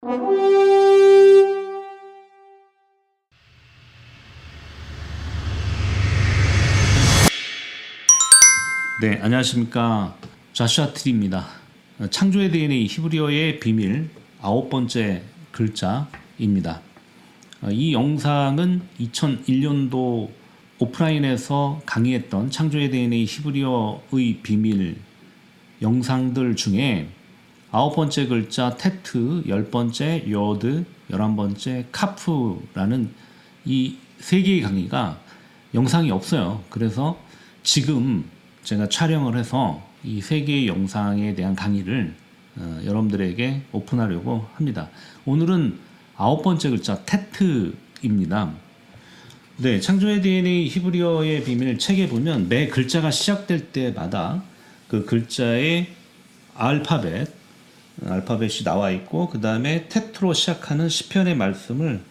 네, 안녕하십니까. 자슈아 트리입니다. 창조의 DNA 히브리어의 비밀 9번째 글자입니다. 이 영상은 2001년도 오프라인에서 강의했던 창조의 DNA 히브리어의 비밀 영상들 중에 9번째 글자 테트, 10번째 요드, 11번째 카프라는 이 세 개의 강의가 영상이 없어요. 그래서 지금 제가 촬영을 해서 이 세 개의 영상에 대한 강의를 여러분들에게 오픈하려고 합니다. 오늘은 9번째 글자 테트입니다. 네, 창조의 DNA 히브리어의 비밀 책에 보면 매 글자가 시작될 때마다 그 글자의 알파벳이 나와 있고 그 다음에 테트로 시작하는 시편의 말씀을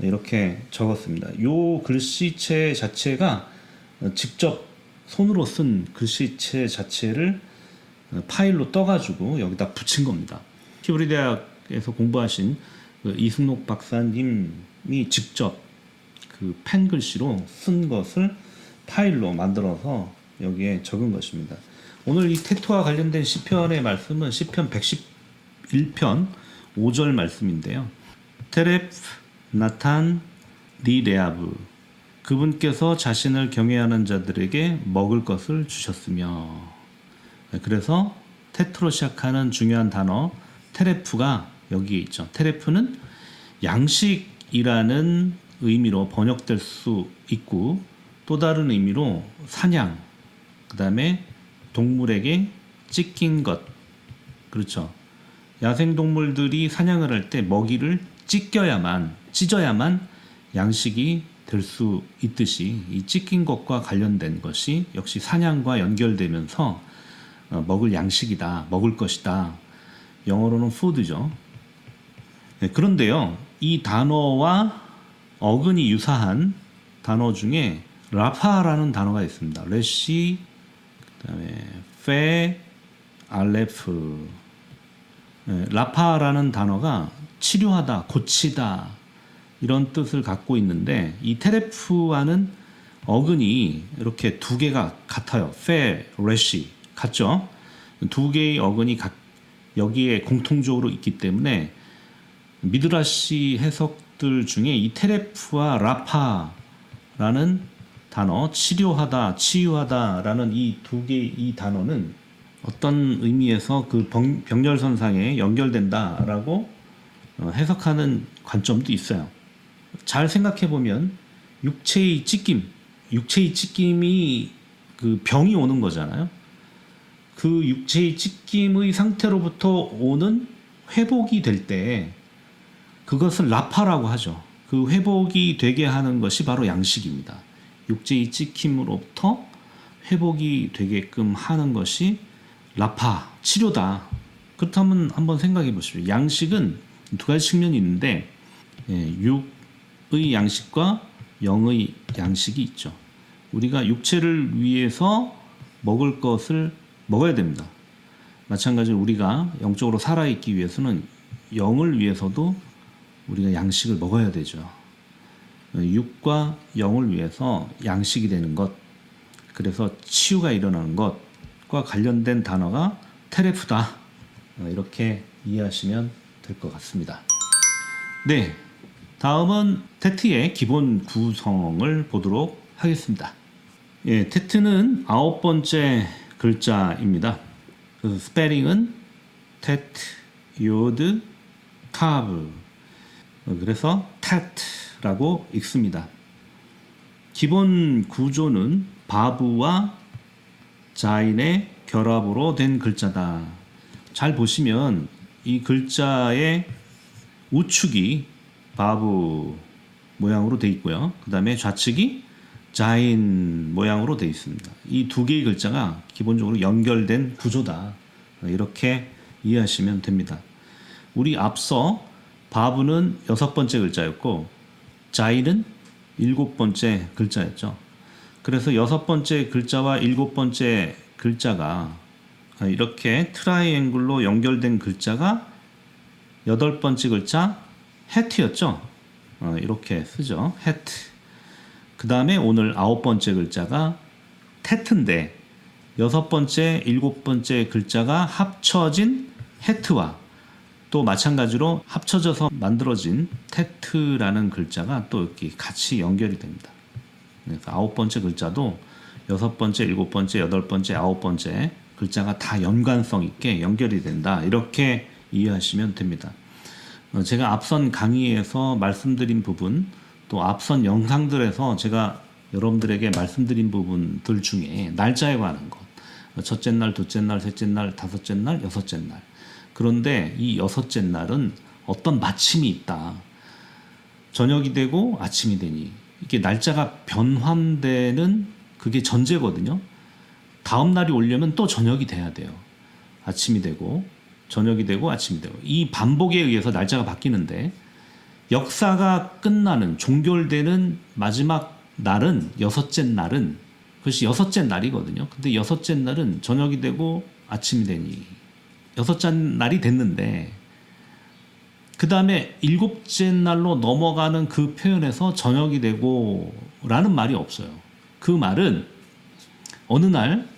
이렇게 적었습니다. 이 글씨체 자체가 직접 손으로 쓴 글씨체 자체를 파일로 떠가지고 여기다 붙인 겁니다. 히브리 대학에서 공부하신 그 이승록 박사님이 직접 그 펜 글씨로 쓴 것을 파일로 만들어서 여기에 적은 것입니다. 오늘 이 테트와 관련된 시편의 말씀은 시편 111편 5절 말씀인데요. 테레프 나탄 리 레아브 그분께서 자신을 경외하는 자들에게 먹을 것을 주셨으며. 그래서 테트로 시작하는 중요한 단어 테레프가 여기에 있죠. 테레프는 양식이라는 의미로 번역될 수 있고 또 다른 의미로 사냥, 그 다음에 동물에게 찢긴 것. 그렇죠. 야생동물들이 사냥을 할 때 먹이를 찢어야만 양식이 될 수 있듯이 이 찢긴 것과 관련된 것이 역시 사냥과 연결되면서 먹을 양식이다, 먹을 것이다. 영어로는 food죠. 네, 그런데요, 이 단어와 어근이 유사한 단어 중에 라파라는 단어가 있습니다. 레시, 그다음에 페, 알레프. 네, 라파라는 단어가 치료하다, 고치다 이런 뜻을 갖고 있는데 이 테레프와는 어근이 이렇게 두 개가 같아요. 페, 레시 같죠? 두 개의 어근이 여기에 공통적으로 있기 때문에 미드라시 해석들 중에 이 테레프와 라파라는 단어, 치료하다, 치유하다라는 이 두 개의 이 단어는 어떤 의미에서 그 병렬선상에 연결된다라고 해석하는 관점도 있어요. 잘 생각해 보면 육체의 찢김이 그 병이 오는 거잖아요. 그 육체의 찢김의 상태로부터 오는 회복이 될 때 그것을 라파라고 하죠. 그 회복이 되게 하는 것이 바로 양식입니다. 육체의 찢김으로부터 회복이 되게끔 하는 것이 라파, 치료다. 그렇다면 한번 생각해 보십시오. 양식은 두 가지 측면이 있는데 육의 양식과 영의 양식이 있죠. 우리가 육체를 위해서 먹을 것을 먹어야 됩니다. 마찬가지로 우리가 영적으로 살아있기 위해서는 영을 위해서도 우리가 양식을 먹어야 되죠. 육과 영을 위해서 양식이 되는 것, 그래서 치유가 일어나는 것과 관련된 단어가 테레프다. 이렇게 이해하시면 될 것 같습니다. 네, 다음은 테트의 기본 구성을 보도록 하겠습니다. 예, 테트는 9번째 글자입니다. 그래서 스페링은 테트, 요드, 카브. 그래서 테트라고 읽습니다. 기본 구조는 바브와 자인의 결합으로 된 글자다. 잘 보시면 이 글자의 우측이 바브 모양으로 되어 있고요. 그 다음에 좌측이 자인 모양으로 되어 있습니다. 이 두 개의 글자가 기본적으로 연결된 구조다. 이렇게 이해하시면 됩니다. 우리 앞서 바브는 6번째 글자였고 자인은 7번째 글자였죠. 그래서 6번째 글자와 7번째 글자가 이렇게 트라이앵글로 연결된 글자가 여덟 번째 글자 해트였죠. 이렇게 쓰죠. 해트. 그 다음에 오늘 아홉 번째 글자가 테트인데 여섯 번째, 일곱 번째 글자가 합쳐진 해트와 또 마찬가지로 합쳐져서 만들어진 테트라는 글자가 또 이렇게 같이 연결이 됩니다. 그래서 아홉 번째 글자도 여섯 번째, 일곱 번째, 여덟 번째, 아홉 번째 글자가 다 연관성 있게 연결이 된다. 이렇게 이해하시면 됩니다. 제가 앞선 강의에서 말씀드린 부분 또 앞선 영상들에서 제가 여러분들에게 말씀드린 부분들 중에 날짜에 관한 것 첫째 날, 둘째 날, 셋째 날, 다섯째 날, 여섯째 날 그런데 이 여섯째 날은 어떤 마침이 있다. 저녁이 되고 아침이 되니 이게 날짜가 변환되는 그게 전제거든요. 다음 날이 오려면 또 저녁이 돼야 돼요. 아침이 되고 저녁이 되고 아침이 되고 이 반복에 의해서 날짜가 바뀌는데 역사가 끝나는 종결되는 마지막 날은 여섯째 날은 그것이 여섯째 날이거든요. 근데 여섯째 날은 저녁이 되고 아침이 되니 여섯째 날이 됐는데 그 다음에 일곱째 날로 넘어가는 그 표현에서 저녁이 되고 라는 말이 없어요. 그 말은 어느 날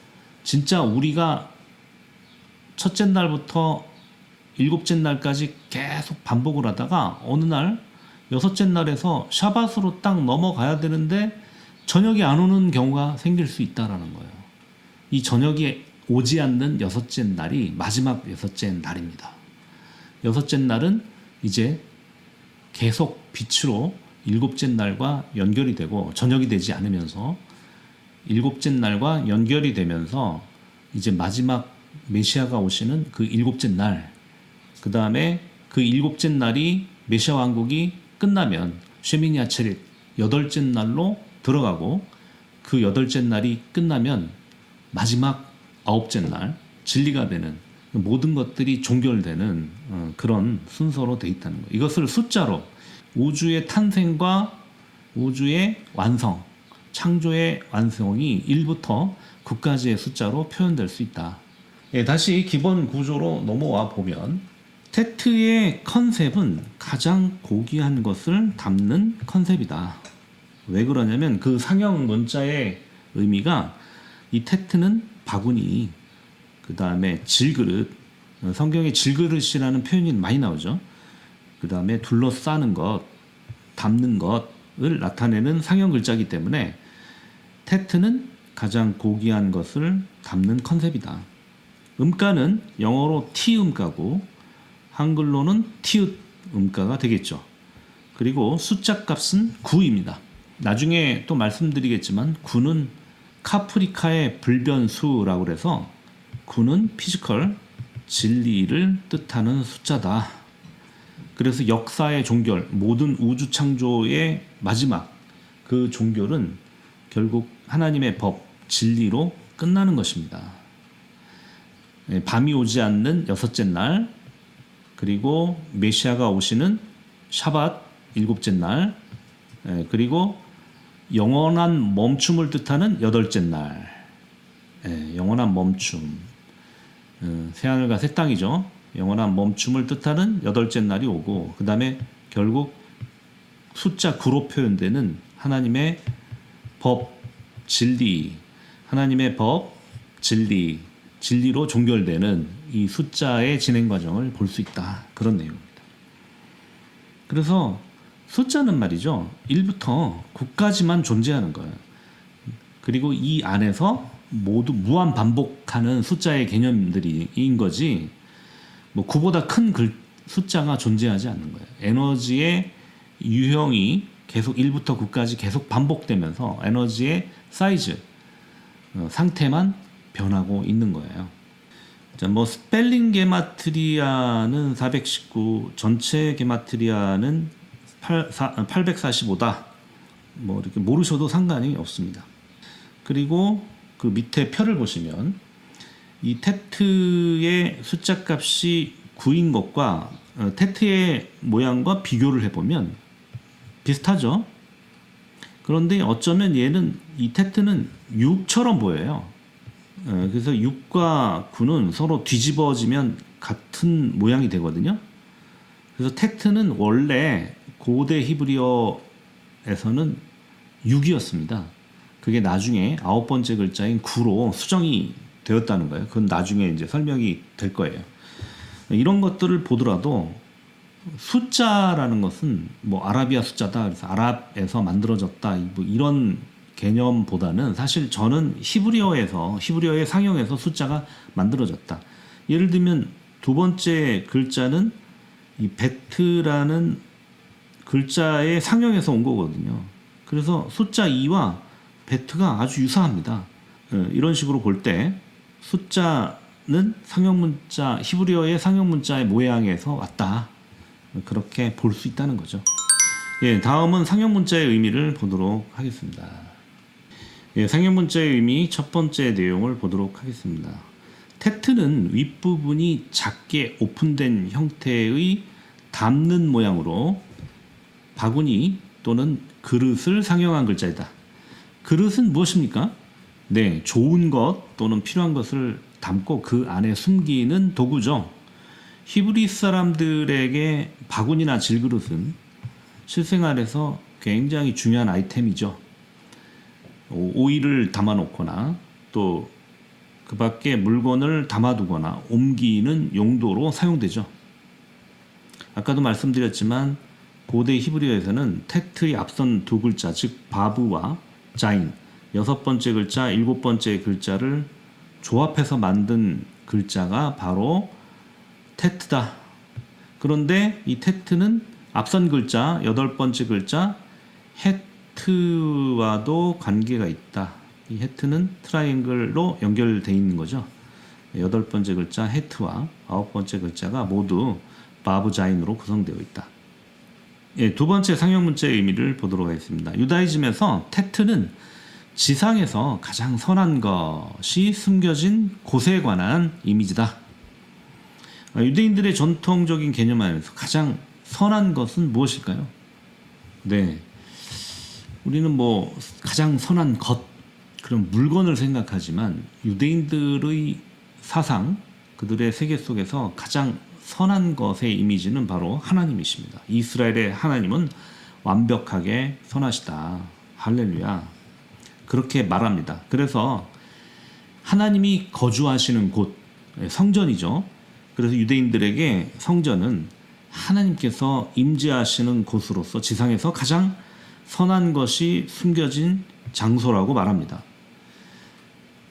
진짜 우리가 첫째 날부터 일곱째 날까지 계속 반복을 하다가 어느 날 여섯째 날에서 샤밧으로 딱 넘어가야 되는데 저녁이 안 오는 경우가 생길 수 있다라는 거예요. 이 저녁이 오지 않는 여섯째 날이 마지막 여섯째 날입니다. 여섯째 날은 이제 계속 빛으로 일곱째 날과 연결이 되고 저녁이 되지 않으면서 일곱째 날과 연결이 되면서 이제 마지막 메시아가 오시는 그 일곱째 날, 그 다음에 그 일곱째 날이 메시아 왕국이 끝나면 쉐미니 아체릿 여덟째 날로 들어가고 그 여덟째 날이 끝나면 마지막 아홉째 날 진리가 되는 모든 것들이 종결되는 그런 순서로 돼 있다는 거예요. 이것을 숫자로 우주의 탄생과 우주의 완성, 창조의 완성이 1부터 9까지의 숫자로 표현될 수 있다. 예, 다시 기본 구조로 넘어와 보면 테트의 컨셉은 가장 고귀한 것을 담는 컨셉이다. 왜 그러냐면 그 상형 문자의 의미가 이 테트는 바구니, 그 다음에 질그릇, 성경에 질그릇이라는 표현이 많이 나오죠. 그 다음에 둘러싸는 것, 담는 것을 나타내는 상형 글자이기 때문에 테트는 가장 고귀한 것을 담는 컨셉이다. 음가는 영어로 T 음가고 한글로는 티읕 음가가 되겠죠. 그리고 숫자 값은 9입니다. 나중에 또 말씀드리겠지만 9는 카프리카의 불변수라고 그래서 9는 피지컬, 진리를 뜻하는 숫자다. 그래서 역사의 종결, 모든 우주 창조의 마지막 그 종결은 결국 하나님의 법, 진리로 끝나는 것입니다. 밤이 오지 않는 여섯째 날, 그리고 메시아가 오시는 샤밧 일곱째 날, 그리고 영원한 멈춤을 뜻하는 여덟째 날, 영원한 멈춤, 새하늘과 새 땅이죠. 영원한 멈춤을 뜻하는 여덟째 날이 오고 그 다음에 결국 숫자 9로 표현되는 하나님의 법, 진리, 하나님의 법, 진리, 진리로 종결되는 이 숫자의 진행 과정을 볼 수 있다. 그런 내용입니다. 그래서 숫자는 말이죠. 1부터 9까지만 존재하는 거예요. 그리고 이 안에서 모두 무한 반복하는 숫자의 개념들인 거지 뭐 9보다 큰 숫자가 존재하지 않는 거예요. 에너지의 유형이 계속 1부터 9까지 계속 반복되면서 에너지의 사이즈, 상태만 변하고 있는 거예요. 자, 뭐 스펠링 게마트리아는 419, 전체 게마트리아는 845다. 뭐 이렇게 모르셔도 상관이 없습니다. 그리고 그 밑에 표를 보시면 이 테트의 숫자 값이 9인 것과 테트의 모양과 비교를 해보면 비슷하죠. 그런데 어쩌면 얘는 이 테트는 6처럼 보여요. 그래서 6과 9는 서로 뒤집어지면 같은 모양이 되거든요. 그래서 테트는 원래 고대 히브리어에서는 6이었습니다. 그게 나중에 9번째 글자인 9로 수정이 되었다는 거예요. 그건 나중에 이제 설명이 될 거예요. 이런 것들을 보더라도 숫자라는 것은 뭐 아라비아 숫자다, 그래서 아랍에서 만들어졌다, 뭐 이런 개념보다는 사실 저는 히브리어의 상형에서 숫자가 만들어졌다. 예를 들면 두 번째 글자는 이 베트라는 글자의 상형에서 온 거거든요. 그래서 숫자 2와 베트가 아주 유사합니다. 이런 식으로 볼 때 숫자는 상형문자, 히브리어의 상형문자의 모양에서 왔다. 그렇게 볼 수 있다는 거죠. 예, 다음은 상형문자의 의미를 보도록 하겠습니다. 예, 상형문자의 의미 첫 번째 내용을 보도록 하겠습니다. 테트는 윗부분이 작게 오픈된 형태의 담는 모양으로 바구니 또는 그릇을 상형한 글자이다. 그릇은 무엇입니까? 네, 좋은 것 또는 필요한 것을 담고 그 안에 숨기는 도구죠. 히브리 사람들에게 바구니나 질그릇은 실생활에서 굉장히 중요한 아이템이죠. 오이를 담아놓거나 또 그 밖에 물건을 담아두거나 옮기는 용도로 사용되죠. 아까도 말씀드렸지만 고대 히브리어에서는 테트의 앞선 두 글자, 즉 바브와 자인, 여섯 번째 글자, 일곱 번째 글자를 조합해서 만든 글자가 바로 테트다. 그런데 이 테트는 앞선 글자, 여덟 번째 글자 헤트와도 관계가 있다. 이 헤트는 트라이앵글로 연결되어 있는 거죠. 여덟 번째 글자 헤트와 아홉 번째 글자가 모두 바브자인으로 구성되어 있다. 예, 두 번째 상형문자의 의미를 보도록 하겠습니다. 유다이즘에서 테트는 지상에서 가장 선한 것이 숨겨진 곳에 관한 이미지다. 유대인들의 전통적인 개념 안에서 가장 선한 것은 무엇일까요? 네, 우리는 뭐 가장 선한 것, 그런 물건을 생각하지만 유대인들의 사상, 그들의 세계 속에서 가장 선한 것의 이미지는 바로 하나님이십니다. 이스라엘의 하나님은 완벽하게 선하시다. 할렐루야. 그렇게 말합니다. 그래서 하나님이 거주하시는 곳, 성전이죠. 그래서 유대인들에게 성전은 하나님께서 임재하시는 곳으로서 지상에서 가장 선한 것이 숨겨진 장소라고 말합니다.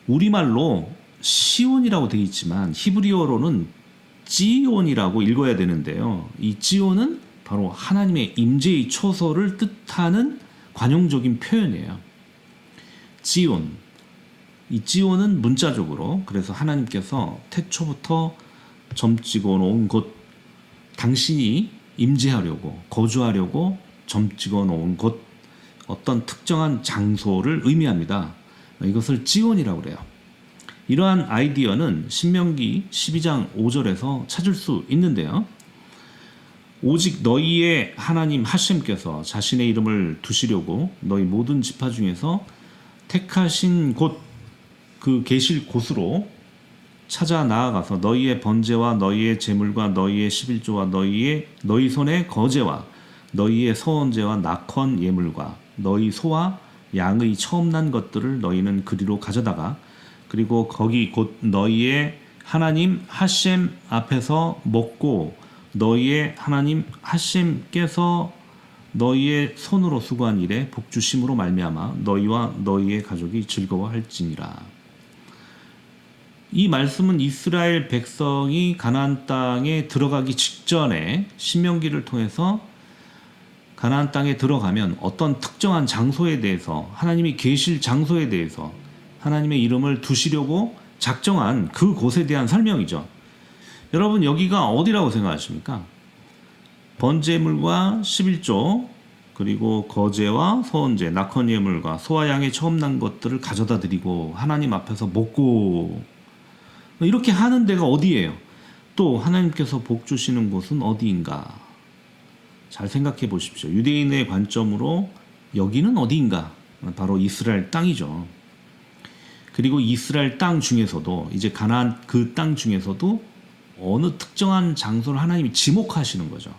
우리말로 시온이라고 되어 있지만 히브리어로는 지온이라고 읽어야 되는데요. 이 지온은 바로 하나님의 임재의 초소를 뜻하는 관용적인 표현이에요. 지온. 이 지온은 문자적으로 그래서 하나님께서 태초부터 점찍어 놓은 곳, 당신이 임재하려고 거주하려고 점찍어 놓은 곳, 어떤 특정한 장소를 의미합니다. 이것을 지온이라고 그래요. 이러한 아이디어는 신명기 12장 5절에서 찾을 수 있는데요. 오직 너희의 하나님 하심께서 자신의 이름을 두시려고 너희 모든 지파 중에서 택하신 곳, 그 계실 곳으로 찾아 나아가서 너희의 번제와 너희의 제물과 너희의 11조와 너희 손의 거제와 너희의 서원제와 낙헌 예물과 너희 소와 양의 처음 난 것들을 너희는 그리로 가져다가 그리고 거기 곧 너희의 하나님 하셈 앞에서 먹고 너희의 하나님 하셈께서 너희의 손으로 수고한 일에 복주심으로 말미암아 너희와 너희의 가족이 즐거워할지니라. 이 말씀은 이스라엘 백성이 가나안 땅에 들어가기 직전에 신명기를 통해서 가나안 땅에 들어가면 어떤 특정한 장소에 대해서 하나님이 계실 장소에 대해서 하나님의 이름을 두시려고 작정한 그 곳에 대한 설명이죠. 여러분 여기가 어디라고 생각하십니까? 번제물과 11조 그리고 거제와 서원제, 낙헌 예물과 소와 양의 처음 난 것들을 가져다 드리고 하나님 앞에서 먹고 이렇게 하는 데가 어디예요? 또 하나님께서 복 주시는 곳은 어디인가? 잘 생각해 보십시오. 유대인의 관점으로 여기는 어디인가? 바로 이스라엘 땅이죠. 그리고 이스라엘 땅 중에서도 이제 가나안 그 땅 중에서도 어느 특정한 장소를 하나님이 지목하시는 거죠.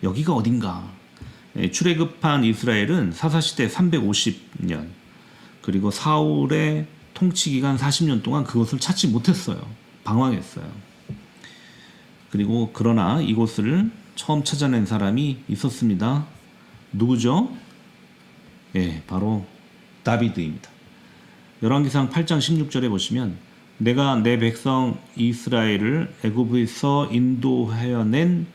여기가 어딘가. 출애굽한 이스라엘은 사사시대 350년 그리고 사울의 통치기간 40년 동안 그것을 찾지 못했어요. 방황했어요. 그리고 그러나 이곳을 처음 찾아낸 사람이 있었습니다. 누구죠? 예, 바로 다비드입니다. 열왕기상 8장 16절에 보시면 내가 내 백성 이스라엘을 애굽에서 인도하여 낸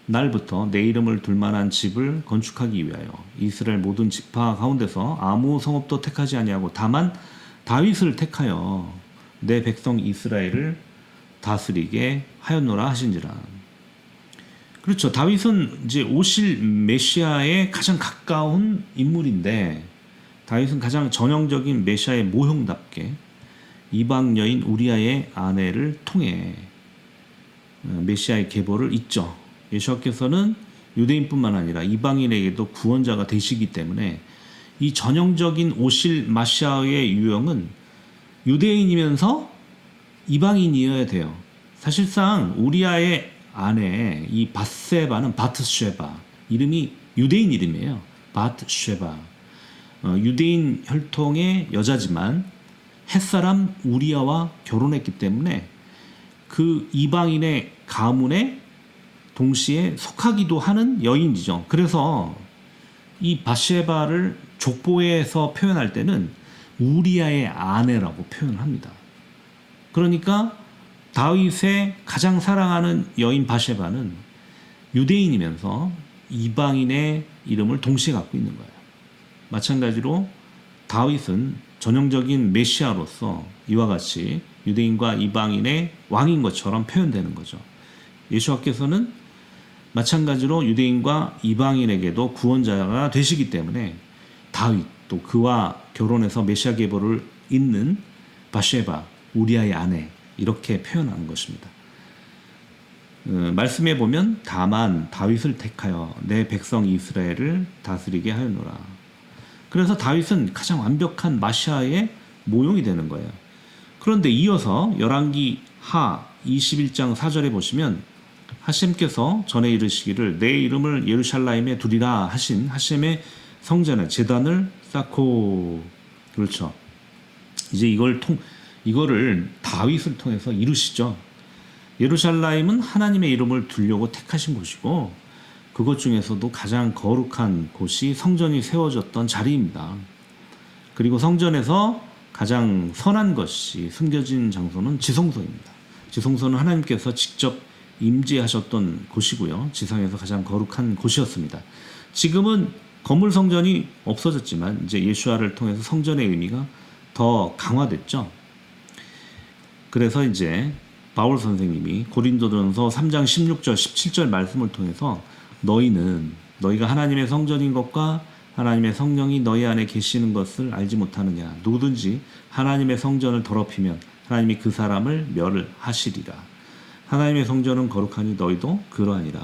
날부터 내 이름을 둘 만한 집을 건축하기 위하여 이스라엘 모든 지파 가운데서 아무 성읍도 택하지 아니하고 다만 다윗을 택하여 내 백성 이스라엘을 다스리게 하였노라 하신지라. 그렇죠. 다윗은 이제 오실 메시아에 가장 가까운 인물인데 다윗은 가장 전형적인 메시아의 모형답게 이방 여인 우리아의 아내를 통해 메시아의 계보를 잇죠. 예수께서는 유대인뿐만 아니라 이방인에게도 구원자가 되시기 때문에 이 전형적인 오실 마시아의 유형은 유대인이면서 이방인이어야 돼요. 사실상 우리아의 아내 이 밧세바는 바트쉐바 이름이 유대인 이름이에요. 바트쉐바 유대인 혈통의 여자지만 햇사람 우리아와 결혼했기 때문에 그 이방인의 가문에 동시에 속하기도 하는 여인이죠. 그래서 이 밧세바를 족보에서 표현할 때는 우리아의 아내라고 표현을 합니다. 그러니까 다윗의 가장 사랑하는 여인 밧세바는 유대인이면서 이방인의 이름을 동시에 갖고 있는 거예요. 마찬가지로 다윗은 전형적인 메시아로서 이와 같이 유대인과 이방인의 왕인 것처럼 표현되는 거죠. 예수께서는 마찬가지로 유대인과 이방인에게도 구원자가 되시기 때문에 다윗 또 그와 결혼해서 메시아 계보를 잇는 밧세바 우리아의 아내 이렇게 표현하는 것입니다. 말씀해 보면 다만 다윗을 택하여 내 백성 이스라엘을 다스리게 하였노라. 그래서 다윗은 가장 완벽한 마시아의 모형이 되는 거예요. 그런데 이어서 열왕기 하 21장 4절에 보시면 하셈께서 전에 이르시기를 내 이름을 예루살렘에 두리라 하신 하셈의 성전에 제단을 쌓고 그렇죠. 이제 이거를 다윗을 통해서 이루시죠. 예루살렘은 하나님의 이름을 두려고 택하신 곳이고 그것 중에서도 가장 거룩한 곳이 성전이 세워졌던 자리입니다. 그리고 성전에서 가장 선한 것이 숨겨진 장소는 지성소입니다. 지성소는 하나님께서 직접 임재하셨던 곳이고요. 지상에서 가장 거룩한 곳이었습니다. 지금은 건물 성전이 없어졌지만 이제 예수아를 통해서 성전의 의미가 더 강화됐죠. 그래서 이제 바울 선생님이 고린도전서 3장 16절 17절 말씀을 통해서 너희가 하나님의 성전인 것과 하나님의 성령이 너희 안에 계시는 것을 알지 못하느냐. 누구든지 하나님의 성전을 더럽히면 하나님이 그 사람을 멸하시리라. 하나님의 성전은 거룩하니 너희도 그러하니라.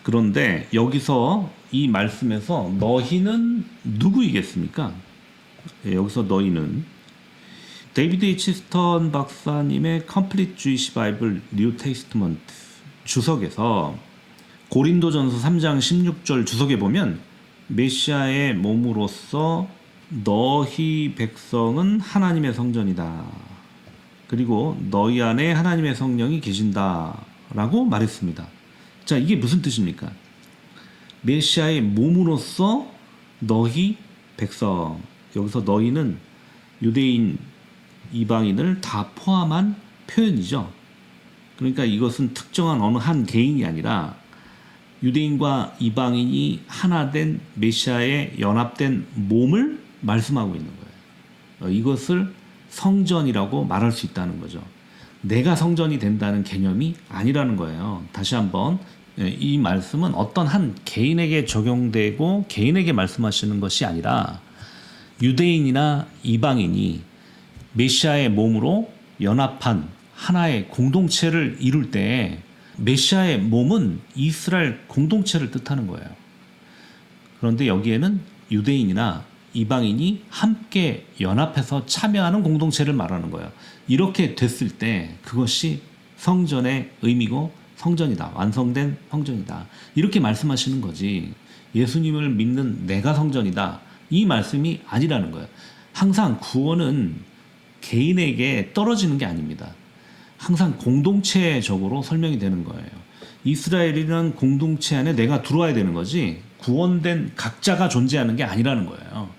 그런데 여기서 이 말씀에서 너희는 누구이겠습니까? 여기서 너희는 데이비드 H. 스턴 박사님의 Complete Jewish Bible New Testament 주석에서 고린도전서 3장 16절 주석에 보면 메시아의 몸으로서 너희 백성은 하나님의 성전이다. 그리고 너희 안에 하나님의 성령이 계신다라고 말했습니다. 자, 이게 무슨 뜻입니까? 메시아의 몸으로서 너희 백성. 여기서 너희는 유대인, 이방인을 다 포함한 표현이죠. 그러니까 이것은 특정한 어느 한 개인이 아니라 유대인과 이방인이 하나 된 메시아의 연합된 몸을 말씀하고 있는 거예요. 이것을 성전이라고 말할 수 있다는 거죠. 내가 성전이 된다는 개념이 아니라는 거예요. 다시 한번 이 말씀은 어떤 한 개인에게 적용되고 개인에게 말씀하시는 것이 아니라 유대인이나 이방인이 메시아의 몸으로 연합한 하나의 공동체를 이룰 때 메시아의 몸은 이스라엘 공동체를 뜻하는 거예요. 그런데 여기에는 유대인이나 이방인이 함께 연합해서 참여하는 공동체를 말하는 거예요. 이렇게 됐을 때 그것이 성전의 의미고 성전이다. 완성된 성전이다. 이렇게 말씀하시는 거지. 예수님을 믿는 내가 성전이다. 이 말씀이 아니라는 거예요. 항상 구원은 개인에게 떨어지는 게 아닙니다. 항상 공동체적으로 설명이 되는 거예요. 이스라엘이라는 공동체 안에 내가 들어와야 되는 거지 구원된 각자가 존재하는 게 아니라는 거예요.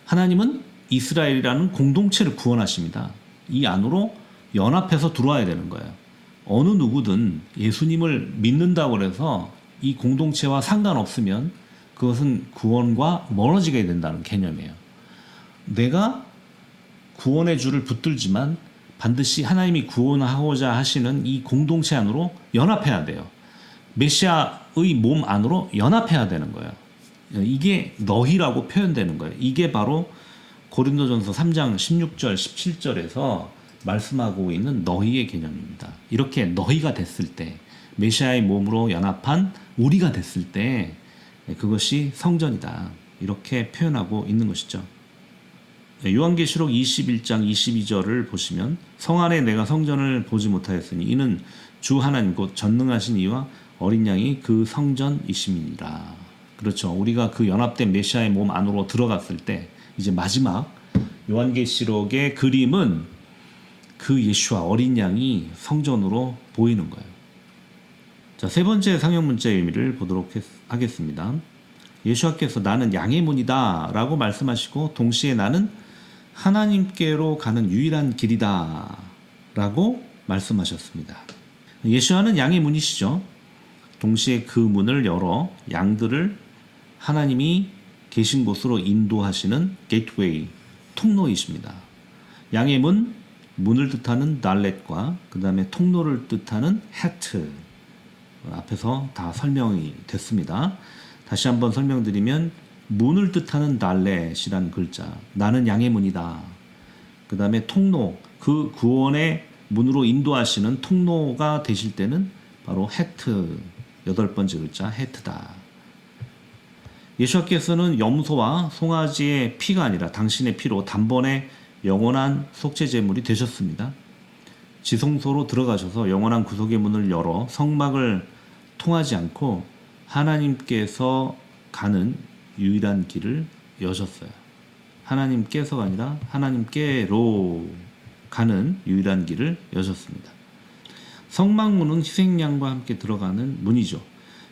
하나님은 이스라엘이라는 공동체를 구원하십니다. 이 안으로 연합해서 들어와야 되는 거예요. 어느 누구든 예수님을 믿는다고 해서 이 공동체와 상관없으면 그것은 구원과 멀어지게 된다는 개념이에요. 내가 구원의 줄을 붙들지만 반드시 하나님이 구원하고자 하시는 이 공동체 안으로 연합해야 돼요. 메시아의 몸 안으로 연합해야 되는 거예요. 이게 너희라고 표현되는 거예요. 이게 바로 고린도전서 3장 16절 17절에서 말씀하고 있는 너희의 개념입니다. 이렇게 너희가 됐을 때 메시아의 몸으로 연합한 우리가 됐을 때 그것이 성전이다. 이렇게 표현하고 있는 것이죠. 요한계시록 21장 22절을 보시면 성 안에 내가 성전을 보지 못하였으니 이는 주 하나님 곧 전능하신 이와 어린 양이 그 성전이심이니라. 그렇죠. 우리가 그 연합된 메시아의 몸 안으로 들어갔을 때 이제 마지막 요한계시록의 그림은 그 예수와 어린 양이 성전으로 보이는 거예요. 자, 세 번째 상형 문자의 의미를 보도록 하겠습니다. 예수와께서 나는 양의 문이다 라고 말씀하시고 동시에 나는 하나님께로 가는 유일한 길이다 라고 말씀하셨습니다. 예수와는 양의 문이시죠. 동시에 그 문을 열어 양들을 하나님이 계신 곳으로 인도하시는 게이트웨이, 통로이십니다. 양의 문, 문을 뜻하는 달렛과 그 다음에 통로를 뜻하는 헤트, 앞에서 다 설명이 됐습니다. 다시 한번 설명드리면 문을 뜻하는 달렛이라는 글자, 나는 양의 문이다. 그 다음에 통로, 그 구원의 문으로 인도하시는 통로가 되실 때는 바로 헤트, 8번째 글자 헤트다. 예수께서는 염소와 송아지의 피가 아니라 당신의 피로 단번에 영원한 속죄 제물이 되셨습니다. 지성소로 들어가셔서 영원한 구속의 문을 열어 성막을 통하지 않고 하나님께서 가는 유일한 길을 여셨어요. 하나님께서가 아니라 하나님께로 가는 유일한 길을 여셨습니다. 성막문은 희생양과 함께 들어가는 문이죠.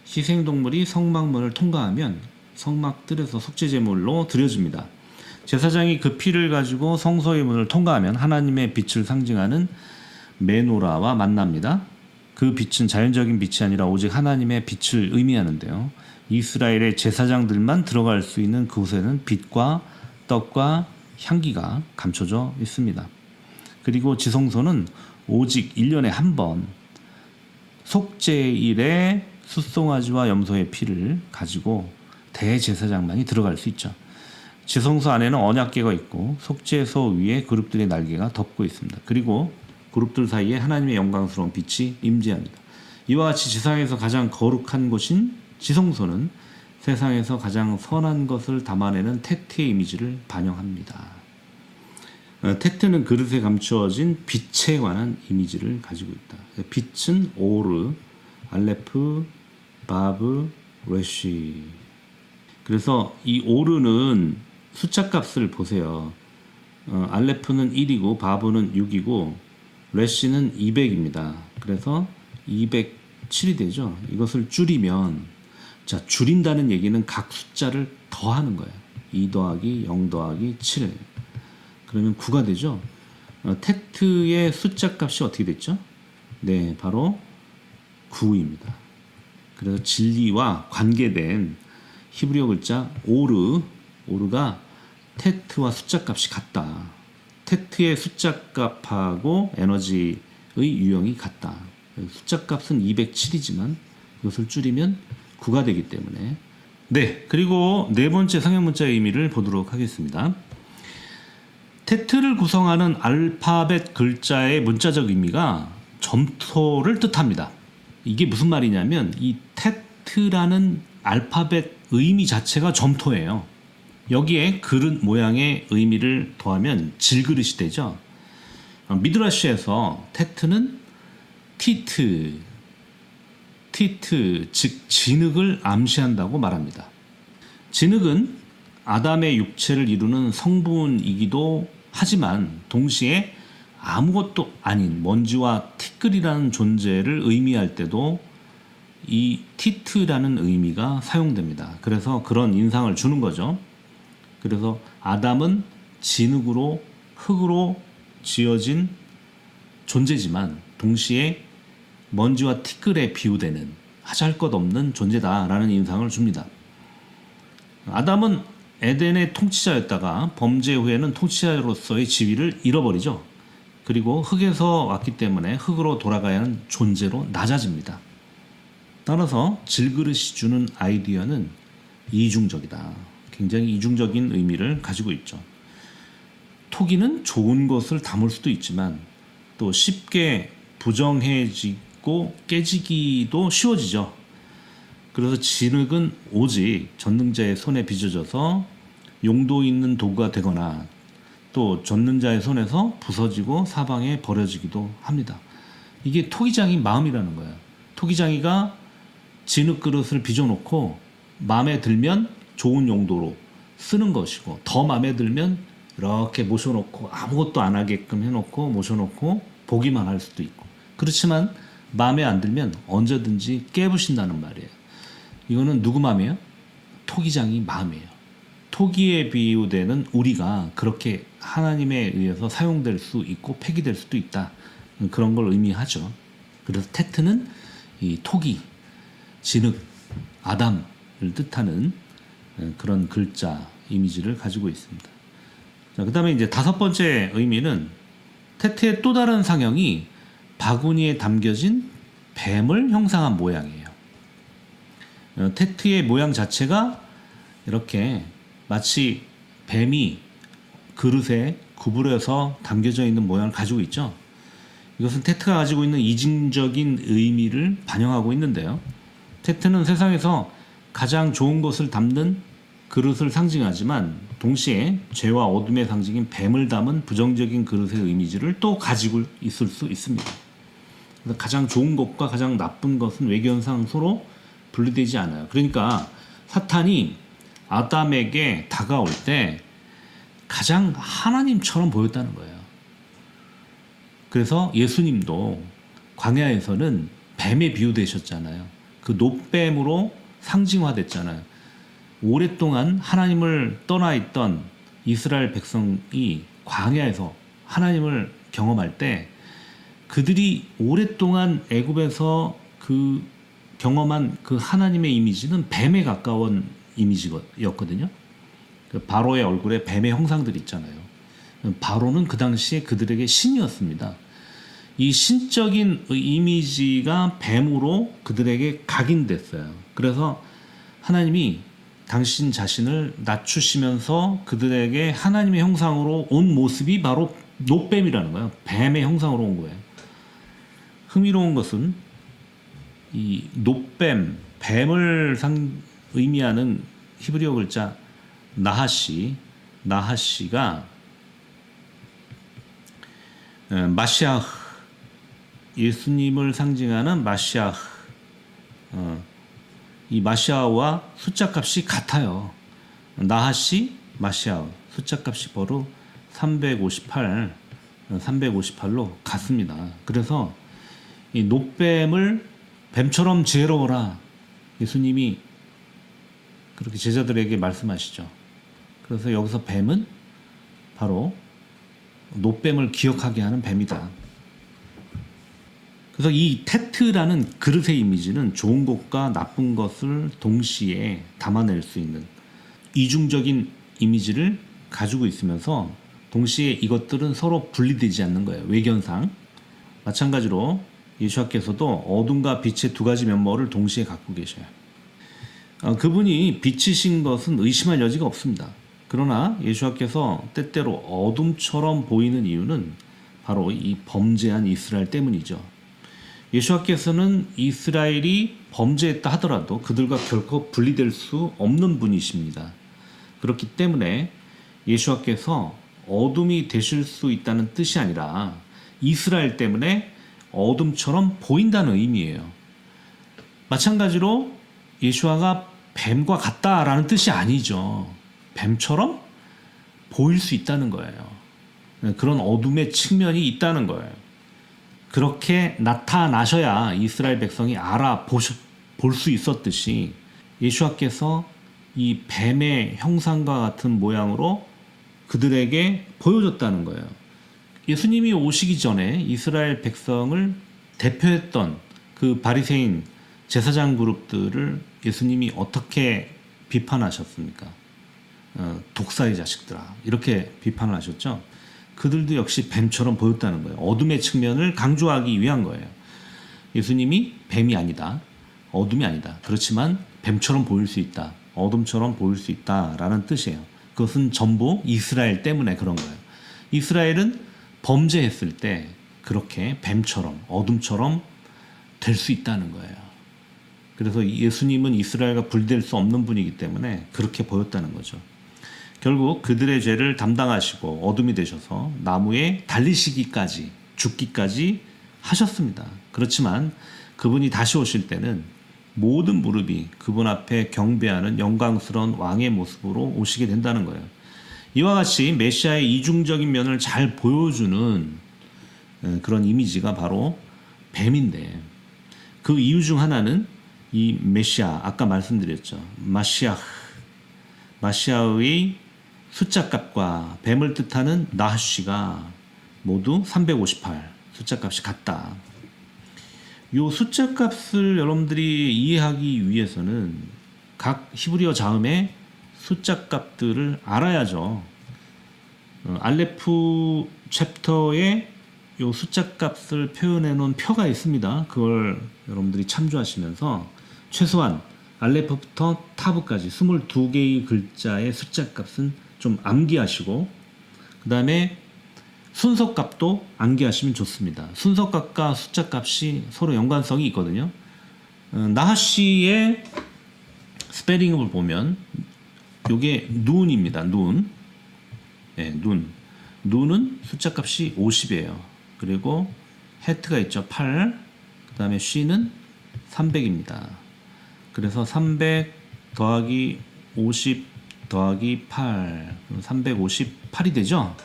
희생동물이 성막문을 통과하면 성막들에서 속죄제물로 드려집니다. 제사장이 그 피를 가지고 성소의 문을 통과하면 하나님의 빛을 상징하는 메노라와 만납니다. 그 빛은 자연적인 빛이 아니라 오직 하나님의 빛을 의미하는데요. 이스라엘의 제사장들만 들어갈 수 있는 그곳에는 빛과 떡과 향기가 감춰져 있습니다. 그리고 지성소는 오직 1년에 한 번 속죄일에 숫송아지와 염소의 피를 가지고 대제사장만이 들어갈 수 있죠. 지성소 안에는 언약궤가 있고 속죄소 위에 그룹들의 날개가 덮고 있습니다. 그리고 그룹들 사이에 하나님의 영광스러운 빛이 임재합니다. 이와 같이 지상에서 가장 거룩한 곳인 지성소는 세상에서 가장 선한 것을 담아내는 테트의 이미지를 반영합니다. 테트는 그릇에 감추어진 빛에 관한 이미지를 가지고 있다. 빛은 오르, 알레프, 바브, 레시. 그래서 이 오르는 숫자값을 보세요. 알레프는 1이고 바브는 6이고 레시는 200입니다. 그래서 207이 되죠. 이것을 줄이면, 자, 줄인다는 얘기는 각 숫자를 더하는 거예요. 2 더하기 0 더하기 7. 그러면 9가 되죠. 테트의 숫자 값이 어떻게 됐죠? 네, 바로 9입니다. 그래서 진리와 관계된 히브리어 글자 오르가 테트와 숫자 값이 같다. 테트의 숫자 값하고 에너지의 유형이 같다. 숫자 값은 207이지만 이것을 줄이면 9가 되기 때문에. 네, 그리고 네 번째 상형 문자의 의미를 보도록 하겠습니다. 테트를 구성하는 알파벳 글자의 문자적 의미가 점토를 뜻합니다. 이게 무슨 말이냐면 이 테트라는 알파벳 의미 자체가 점토예요. 여기에 그릇 모양의 의미를 더하면 질그릇이 되죠. 미드라시에서 테트는 티트, 즉 진흙을 암시한다고 말합니다. 진흙은 아담의 육체를 이루는 성분이기도 하지만 동시에 아무것도 아닌 먼지와 티끌이라는 존재를 의미할 때도 이 티트라는 의미가 사용됩니다. 그래서 그런 인상을 주는 거죠. 그래서 아담은 진흙으로 흙으로 지어진 존재지만 동시에 먼지와 티끌에 비유되는 하잘것없는 존재다라는 인상을 줍니다. 아담은 에덴의 통치자였다가 범죄 후에는 통치자로서의 지위를 잃어버리죠. 그리고 흙에서 왔기 때문에 흙으로 돌아가야 하는 존재로 낮아집니다. 따라서 질그릇이 주는 아이디어는 이중적이다. 굉장히 이중적인 의미를 가지고 있죠. 토기는 좋은 것을 담을 수도 있지만 또 쉽게 부정해지고 깨지기도 쉬워지죠. 그래서 진흙은 오직 전능자의 손에 빚어져서 용도 있는 도구가 되거나 또 젓는 자의 손에서 부서지고 사방에 버려지기도 합니다. 이게 토기장이 마음이라는 거예요. 토기장이가 진흙 그릇을 빚어놓고 마음에 들면 좋은 용도로 쓰는 것이고 더 마음에 들면 이렇게 모셔놓고 아무것도 안 하게끔 해놓고 모셔놓고 보기만 할 수도 있고 그렇지만 마음에 안 들면 언제든지 깨부신다는 말이에요. 이거는 누구 마음이에요? 토기장이 마음이에요. 토기에 비유되는 우리가 그렇게 하나님에 의해서 사용될 수 있고 폐기될 수도 있다. 그런 걸 의미하죠. 그래서 테트는 이 토기, 진흙, 아담을 뜻하는 그런 글자 이미지를 가지고 있습니다. 자, 그다음에 이제 다섯 번째 의미는 테트의 또 다른 상형이 바구니에 담겨진 뱀을 형상한 모양이에요. 테트의 모양 자체가 이렇게 마치 뱀이 그릇에 구부려서 담겨져 있는 모양을 가지고 있죠. 이것은 테트가 가지고 있는 이중적인 의미를 반영하고 있는데요. 테트는 세상에서 가장 좋은 것을 담는 그릇을 상징하지만 동시에 죄와 어둠의 상징인 뱀을 담은 부정적인 그릇의 이미지를 또 가지고 있을 수 있습니다. 그래서 가장 좋은 것과 가장 나쁜 것은 외견상 서로 분리되지 않아요. 그러니까 사탄이 아담에게 다가올 때 가장 하나님처럼 보였다는 거예요. 그래서 예수님도 광야에서는 뱀에 비유되셨잖아요. 그 놋뱀으로 상징화됐잖아요. 오랫동안 하나님을 떠나 있던 이스라엘 백성이 광야에서 하나님을 경험할 때 그들이 오랫동안 애굽에서 그 경험한 그 하나님의 이미지는 뱀에 가까운 이미지였거든요. 그 바로의 얼굴에 뱀의 형상들이 있잖아요. 바로는 그 당시에 그들에게 신이었습니다. 이 신적인 이미지가 뱀으로 그들에게 각인됐어요. 그래서 하나님이 당신 자신을 낮추시면서 그들에게 하나님의 형상으로 온 모습이 바로 놋뱀이라는 거예요. 뱀의 형상으로 온 거예요. 흥미로운 것은 이 놋뱀, 뱀을 의미하는 히브리어 글자 나하시가 마시아흐, 예수님을 상징하는 마시아흐, 이 마시아와 숫자값이 같아요. 나하시, 마시아 숫자값이 바로 358로 같습니다. 그래서 이 놋뱀을 뱀처럼 지혜로워라 예수님이 그렇게 제자들에게 말씀하시죠. 그래서 여기서 뱀은 바로 놋뱀을 기억하게 하는 뱀이다. 그래서 이 테트라는 그릇의 이미지는 좋은 것과 나쁜 것을 동시에 담아낼 수 있는 이중적인 이미지를 가지고 있으면서 동시에 이것들은 서로 분리되지 않는 거예요. 외견상. 마찬가지로 예수님께서도 어둠과 빛의 두 가지 면모를 동시에 갖고 계셔요. 그분이 빛이신 것은 의심할 여지가 없습니다. 그러나 예수님께서 때때로 어둠처럼 보이는 이유는 바로 이 범죄한 이스라엘 때문이죠. 예수님께서는 이스라엘이 범죄했다 하더라도 그들과 결코 분리될 수 없는 분이십니다. 그렇기 때문에 예수님께서 어둠이 되실 수 있다는 뜻이 아니라 이스라엘 때문에 어둠처럼 보인다는 의미예요. 마찬가지로 예수아가 뱀과 같다라는 뜻이 아니죠. 뱀처럼 보일 수 있다는 거예요. 그런 어둠의 측면이 있다는 거예요. 그렇게 나타나셔야 이스라엘 백성이 볼 수 있었듯이 예수아께서 이 뱀의 형상과 같은 모양으로 그들에게 보여줬다는 거예요. 예수님이 오시기 전에 이스라엘 백성을 대표했던 그 바리새인 제사장 그룹들을 예수님이 어떻게 비판하셨습니까? 독사의 자식들아, 이렇게 비판을 하셨죠. 그들도 역시 뱀처럼 보였다는 거예요. 어둠의 측면을 강조하기 위한 거예요. 예수님이 뱀이 아니다, 어둠이 아니다. 그렇지만 뱀처럼 보일 수 있다, 어둠처럼 보일 수 있다라는 뜻이에요. 그것은 전부 이스라엘 때문에 그런 거예요. 이스라엘은 범죄했을 때 그렇게 뱀처럼, 어둠처럼 될 수 있다는 거예요. 그래서 예수님은 이스라엘과 분리될 수 없는 분이기 때문에 그렇게 보였다는 거죠. 결국 그들의 죄를 담당하시고 어둠이 되셔서 나무에 달리시기까지, 죽기까지 하셨습니다. 그렇지만 그분이 다시 오실 때는 모든 무릎이 그분 앞에 경배하는 영광스러운 왕의 모습으로 오시게 된다는 거예요. 이와 같이 메시아의 이중적인 면을 잘 보여주는 그런 이미지가 바로 뱀인데, 그 이유 중 하나는 이 메시아, 아까 말씀드렸죠. 마시아의 숫자값과 뱀을 뜻하는 나하쉬가 모두 358, 숫자값이 같다. 이 숫자값을 여러분들이 이해하기 위해서는 각 히브리어 자음의 숫자값들을 알아야죠. 알레프 챕터에 이 숫자값을 표현해 놓은 표가 있습니다. 그걸 여러분들이 참조하시면서 최소한 알레프부터 타브까지 22개의 글자의 숫자값은 좀 암기하시고, 그 다음에 순서값도 암기하시면 좋습니다. 순서값과 숫자값이 서로 연관성이 있거든요. 나하씨의 스페링을 보면 이게 눈입니다. 눈. 네, 눈. 눈은 숫자값이 50이에요. 그리고 헤트가 있죠. 8. 그 다음에 쉬는 300입니다. 그래서 300 더하기 50 더하기 8, 358이 되죠.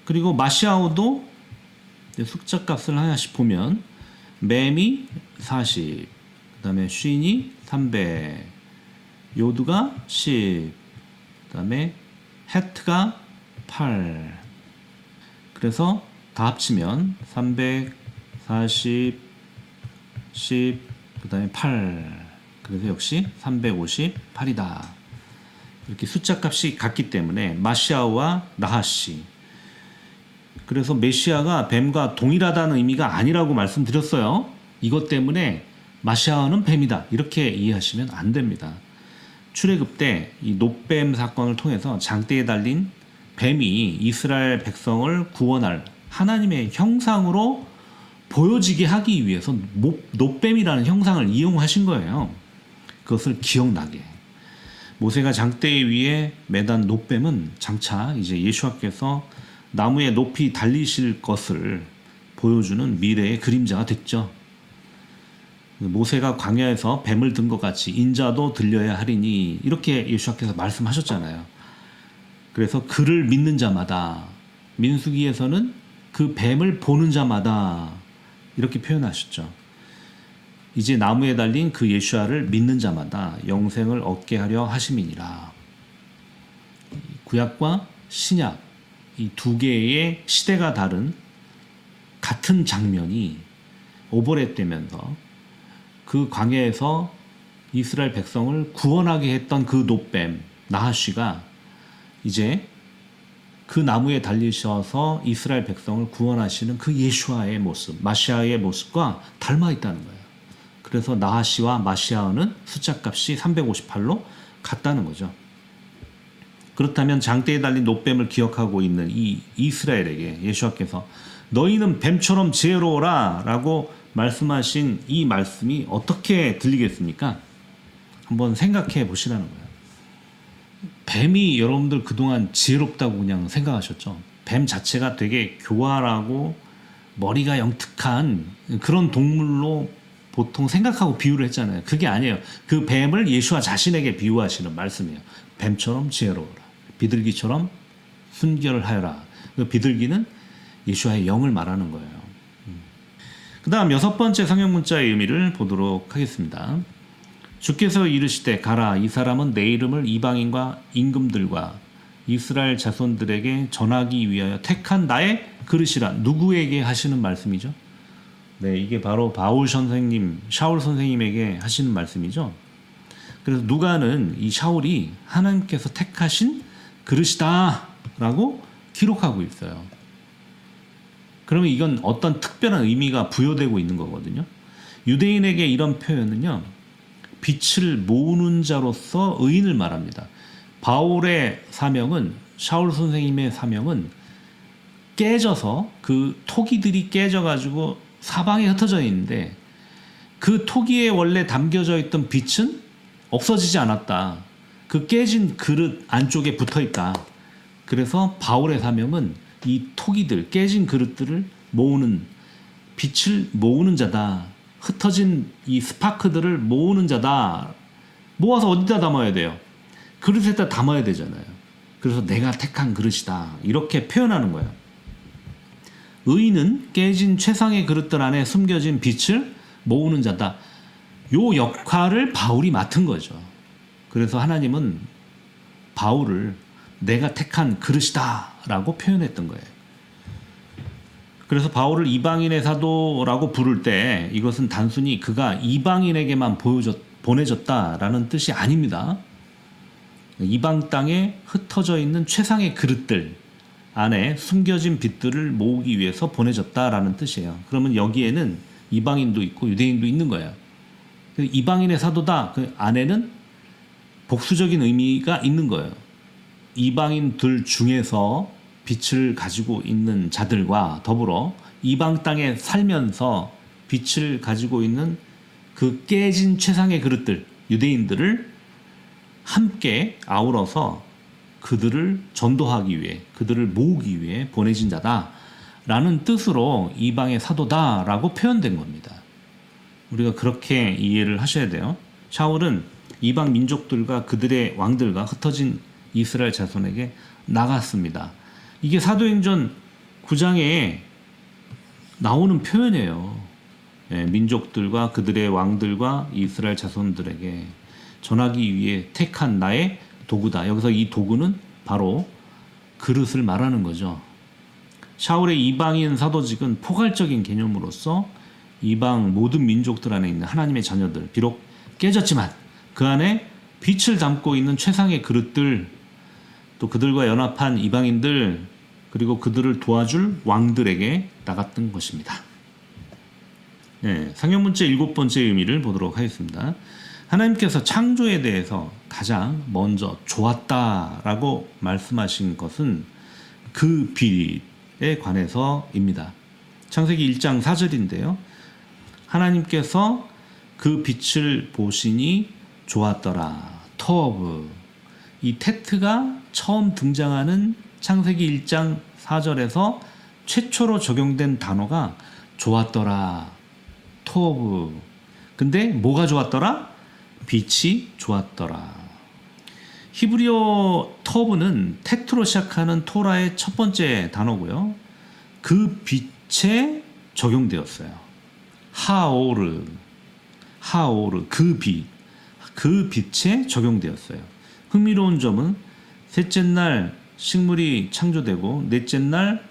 그리고 마시아오도 숫자값을 하나씩 보면 맴이 40, 그 다음에 쉰이 300, 요드가 10, 그 다음에 헤트가 8. 그래서 다 합치면 340, 10, 그 다음에 8. 그래서 역시 358이다. 이렇게 숫자값이 같기 때문에 마시아와 나하시. 그래서 메시아가 뱀과 동일하다는 의미가 아니라고 말씀드렸어요. 이것 때문에 마시아는 뱀이다, 이렇게 이해하시면 안 됩니다. 출애굽 때 이 놋뱀 사건을 통해서 장대에 달린 뱀이 이스라엘 백성을 구원할 하나님의 형상으로 보여지게 하기 위해서 놋뱀이라는 형상을 이용하신 거예요. 그것을 기억나게. 모세가 장대 위에 매단 놋뱀은 장차 이제 예수와께서 나무에 높이 달리실 것을 보여주는 미래의 그림자가 됐죠. 모세가 광야에서 뱀을 든 것 같이 인자도 들려야 하리니, 이렇게 예수와께서 말씀하셨잖아요. 그래서 그를 믿는 자마다, 민수기에서는 그 뱀을 보는 자마다 이렇게 표현하셨죠. 이제 나무에 달린 그 예수아를 믿는 자마다 영생을 얻게 하려 하심이니라. 구약과 신약, 이 두 개의 시대가 다른 같은 장면이 오버랩되면서 그 광야에서 이스라엘 백성을 구원하게 했던 그 놋뱀 나하쉬가 이제 그 나무에 달리셔서 이스라엘 백성을 구원하시는 그 예수아의 모습, 마시아의 모습과 닮아 있다는 거예요. 그래서 나하시와 마시아는 숫자값이 358로 같다는 거죠. 그렇다면 장대에 달린 놋뱀을 기억하고 있는 이 이스라엘에게 예수와께서 너희는 뱀처럼 지혜로워라 라고 말씀하신 이 말씀이 어떻게 들리겠습니까? 한번 생각해 보시라는 거예요. 뱀이 여러분들 그동안 지혜롭다고 그냥 생각하셨죠. 뱀 자체가 되게 교활하고 머리가 영특한 그런 동물로 보통 생각하고 비유를 했잖아요. 그게 아니에요. 그 뱀을 예수와 자신에게 비유하시는 말씀이에요. 뱀처럼 지혜로워라. 비둘기처럼 순결하여라. 그 비둘기는 예수와의 영을 말하는 거예요. 그 다음 6번째 성경 문자의 의미를 보도록 하겠습니다. 주께서 이르시되 가라, 이 사람은 내 이름을 이방인과 임금들과 이스라엘 자손들에게 전하기 위하여 택한 나의 그릇이라. 누구에게 하시는 말씀이죠? 네, 이게 바로 바울 선생님, 샤울 선생님에게 하시는 말씀이죠. 그래서 누가는 이 샤울이 하나님께서 택하신 그릇이다 라고 기록하고 있어요. 그러면 이건 어떤 특별한 의미가 부여되고 있는 거거든요. 유대인에게 이런 표현은요, 빛을 모으는 자로서 의인을 말합니다. 바울의 사명은, 샤울 선생님의 사명은 깨져서 그 토기들이 깨져가지고 사방에 흩어져 있는데 그 토기에 원래 담겨져 있던 빛은 없어지지 않았다. 그 깨진 그릇 안쪽에 붙어 있다. 그래서 바울의 사명은 이 토기들, 깨진 그릇들을 모으는, 빛을 모으는 자다. 흩어진 이 스파크들을 모으는 자다. 모아서 어디다 담아야 돼요? 그릇에다 담아야 되잖아요. 그래서 내가 택한 그릇이다. 이렇게 표현하는 거예요. 의인은 깨진 최상의 그릇들 안에 숨겨진 빛을 모으는 자다. 요 역할을 바울이 맡은 거죠. 그래서 하나님은 바울을 내가 택한 그릇이다 라고 표현했던 거예요. 그래서 바울을 이방인의 사도라고 부를 때 이것은 단순히 그가 이방인에게만 보내졌다라는 뜻이 아닙니다. 이방 땅에 흩어져 있는 최상의 그릇들 안에 숨겨진 빛들을 모으기 위해서 보내졌다라는 뜻이에요. 그러면 여기에는 이방인도 있고 유대인도 있는 거예요. 이방인의 사도다. 그 안에는 복수적인 의미가 있는 거예요. 이방인들 중에서 빛을 가지고 있는 자들과 더불어 이방 땅에 살면서 빛을 가지고 있는 그 깨진 최상의 그릇들, 유대인들을 함께 아우러서 그들을 전도하기 위해, 그들을 모으기 위해 보내진 자다라는 뜻으로 이방의 사도다라고 표현된 겁니다. 우리가 그렇게 이해를 하셔야 돼요. 샤울은 이방 민족들과 그들의 왕들과 흩어진 이스라엘 자손에게 나갔습니다. 이게 사도행전 9장에 나오는 표현이에요. 민족들과 그들의 왕들과 이스라엘 자손들에게 전하기 위해 택한 나의 도구다. 여기서 이 도구는 바로 그릇을 말하는 거죠. 샤울의 이방인 사도직은 포괄적인 개념으로서 이방 모든 민족들 안에 있는 하나님의 자녀들, 비록 깨졌지만 그 안에 빛을 담고 있는 최상의 그릇들, 또 그들과 연합한 이방인들, 그리고 그들을 도와줄 왕들에게 나갔던 것입니다. 상형문제 7번째 의미를 보도록 하겠습니다. 하나님께서 창조에 대해서 가장 먼저 좋았다라고 말씀하신 것은 그 빛에 관해서입니다. 창세기 1장 4절인데요. 하나님께서 그 빛을 보시니 좋았더라. 터브. 이 테트가 처음 등장하는 창세기 1장 4절에서 최초로 적용된 단어가 좋았더라. 토브. 근데 뭐가 좋았더라? 빛이 좋았더라. 히브리어 터브는 테트로 시작하는 토라의 첫 번째 단어고요. 그 빛에 적용되었어요. 하오르, 그 빛, 그 빛에 적용되었어요. 흥미로운 점은 셋째 날 식물이 창조되고 넷째 날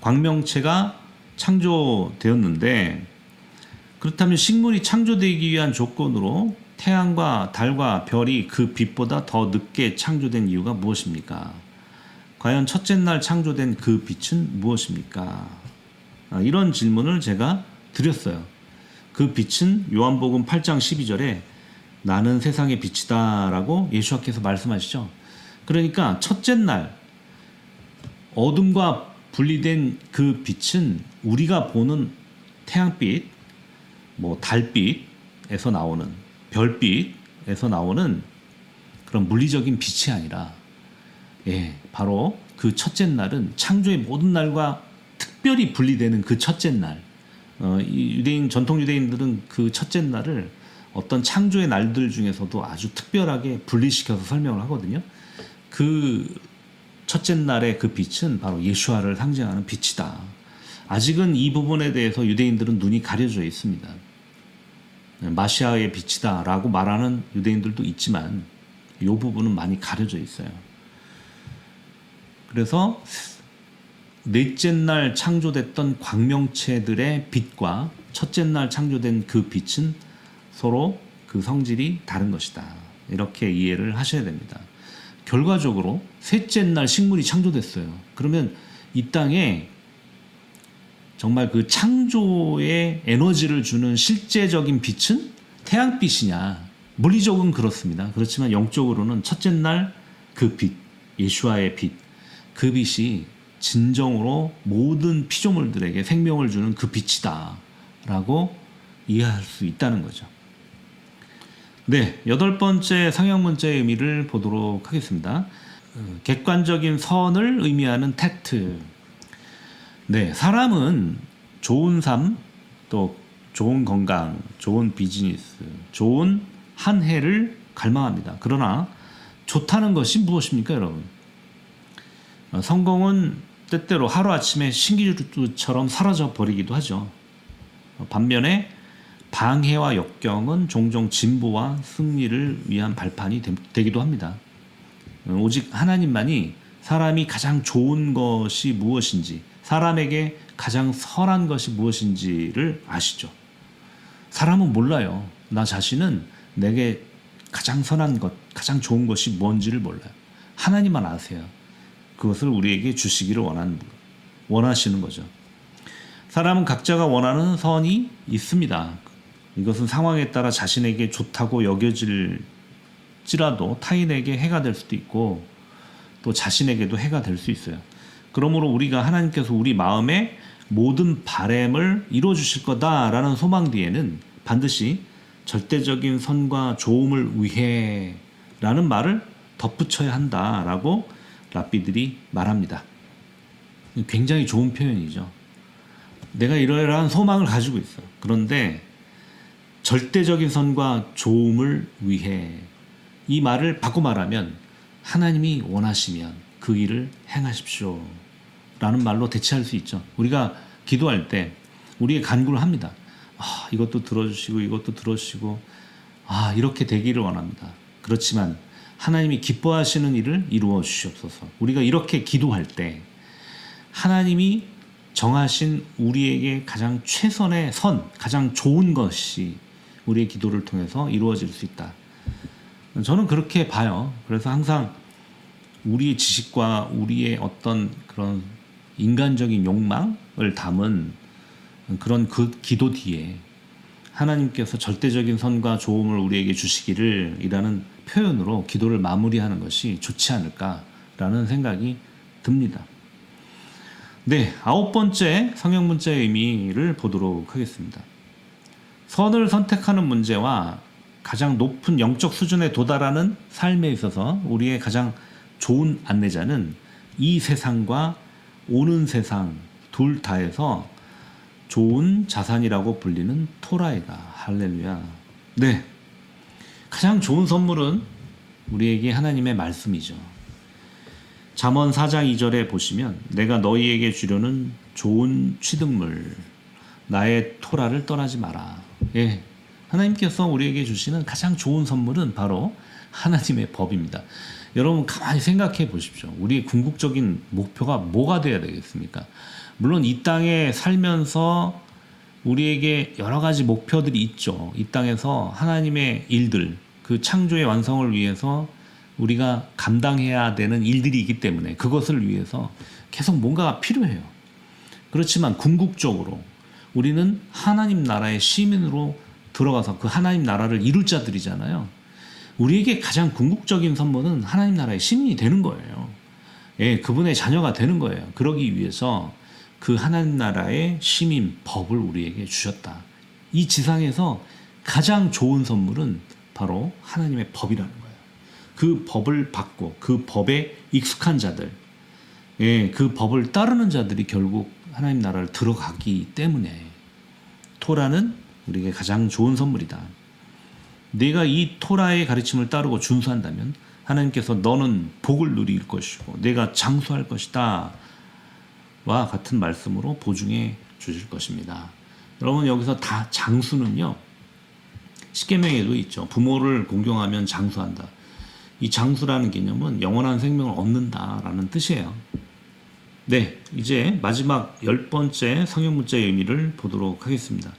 광명체가 창조되었는데, 그렇다면 식물이 창조되기 위한 조건으로 태양과 달과 별이 그 빛보다 더 늦게 창조된 이유가 무엇입니까? 과연 첫째 날 창조된 그 빛은 무엇입니까? 이런 질문을 제가 드렸어요. 그 빛은 요한복음 8장 12절에 나는 세상의 빛이다 라고 예수께서 말씀하시죠. 그러니까 첫째 날 어둠과 분리된 그 빛은 우리가 보는 태양빛, 달빛에서 나오는, 별빛에서 나오는 그런 물리적인 빛이 아니라 바로 그 첫째 날은 창조의 모든 날과 특별히 분리되는 그 첫째 날. 이 전통 유대인들은 그 첫째 날을 어떤 창조의 날들 중에서도 아주 특별하게 분리시켜서 설명을 하거든요. 그 첫째 날의 그 빛은 바로 예수아를 상징하는 빛이다. 아직은 이 부분에 대해서 유대인들은 눈이 가려져 있습니다. 마시아의 빛이다라고 말하는 유대인들도 있지만 이 부분은 많이 가려져 있어요. 그래서 넷째 날 창조됐던 광명체들의 빛과 첫째 날 창조된 그 빛은 서로 그 성질이 다른 것이다. 이렇게 이해를 하셔야 됩니다. 결과적으로 셋째 날 식물이 창조됐어요. 그러면 이 땅에 정말 그 창조의 에너지를 주는 실제적인 빛은 태양빛이냐? 물리적으로는 그렇습니다. 그렇지만 영적으로는 첫째 날 그 빛, 예수아의 빛, 그 빛이 진정으로 모든 피조물들에게 생명을 주는 그 빛이다 라고 이해할 수 있다는 거죠. 네, 8번째 상형문자의 의미를 보도록 하겠습니다. 객관적인 선을 의미하는 테트. 네, 사람은 좋은 삶, 또 좋은 건강, 좋은 비즈니스, 좋은 한 해를 갈망합니다. 그러나 좋다는 것이 무엇입니까, 여러분? 성공은 때때로 하루아침에 신기루처럼 사라져 버리기도 하죠. 반면에 방해와 역경은 종종 진보와 승리를 위한 발판이 되기도 합니다. 오직 하나님만이 사람이 가장 좋은 것이 무엇인지, 사람에게 가장 선한 것이 무엇인지를 아시죠. 사람은 몰라요. 나 자신은 내게 가장 선한 것, 가장 좋은 것이 뭔지를 몰라요. 하나님만 아세요. 그것을 우리에게 주시기를 원하시는 거죠. 사람은 각자가 원하는 선이 있습니다. 이것은 상황에 따라 자신에게 좋다고 여겨질지라도 타인에게 해가 될 수도 있고 또 자신에게도 해가 될 수 있어요. 그러므로 우리가 하나님께서 우리 마음에 모든 바램을 이루어 주실 거다라는 소망 뒤에는 반드시 절대적인 선과 좋음을 위해 라는 말을 덧붙여야 한다라고 랍비들이 말합니다. 굉장히 좋은 표현이죠. 내가 이러이러한 소망을 가지고 있어. 그런데 절대적인 선과 좋음을 위해, 이 말을 바꿔 말하면 하나님이 원하시면 그 일을 행하십시오 라는 말로 대체할 수 있죠. 우리가 기도할 때 우리의 간구를 합니다. 이것도 들어주시고 이것도 들어주시고 이렇게 되기를 원합니다. 그렇지만 하나님이 기뻐하시는 일을 이루어 주시옵소서. 우리가 이렇게 기도할 때 하나님이 정하신 우리에게 가장 최선의 선, 가장 좋은 것이 우리의 기도를 통해서 이루어질 수 있다. 저는 그렇게 봐요. 그래서 항상 우리의 지식과 우리의 어떤 그런 인간적인 욕망을 담은 그런 그 기도 뒤에 하나님께서 절대적인 선과 좋음을 우리에게 주시기를 이라는 표현으로 기도를 마무리하는 것이 좋지 않을까라는 생각이 듭니다. 네, 9번째 성형문자의 의미를 보도록 하겠습니다. 선을 선택하는 문제와 가장 높은 영적 수준에 도달하는 삶에 있어서 우리의 가장 좋은 안내자는 이 세상과 오는 세상 둘 다에서 좋은 자산이라고 불리는 토라이다. 할렐루야. 네, 가장 좋은 선물은 우리에게 하나님의 말씀이죠. 잠언 4장 2절에 보시면 내가 너희에게 주려는 좋은 취득물 나의 토라를 떠나지 마라. 예, 하나님께서 우리에게 주시는 가장 좋은 선물은 바로 하나님의 법입니다. 여러분 가만히 생각해 보십시오. 우리의 궁극적인 목표가 뭐가 돼야 되겠습니까? 물론 이 땅에 살면서 우리에게 여러 가지 목표들이 있죠. 이 땅에서 하나님의 일들, 그 창조의 완성을 위해서 우리가 감당해야 되는 일들이 있기 때문에 그것을 위해서 계속 뭔가가 필요해요. 그렇지만 궁극적으로 우리는 하나님 나라의 시민으로 들어가서 그 하나님 나라를 이룰 자들이잖아요. 우리에게 가장 궁극적인 선물은 하나님 나라의 시민이 되는 거예요. 예, 그분의 자녀가 되는 거예요. 그러기 위해서 그 하나님 나라의 시민 법을 우리에게 주셨다. 이 지상에서 가장 좋은 선물은 바로 하나님의 법이라는 거예요. 그 법을 받고 그 법에 익숙한 자들, 예, 그 법을 따르는 자들이 결국 하나님 나라를 들어가기 때문에 토라는 우리에게 가장 좋은 선물이다. 내가 이 토라의 가르침을 따르고 준수한다면 하나님께서 너는 복을 누릴 것이고 내가 장수할 것이다 와 같은 말씀으로 보증해 주실 것입니다. 여러분 여기서 다 장수는요 십계명에도 있죠. 부모를 공경하면 장수한다. 이 장수라는 개념은 영원한 생명을 얻는다라는 뜻이에요. 네, 이제 마지막 10번째 성형문자의 의미를 보도록 하겠습니다.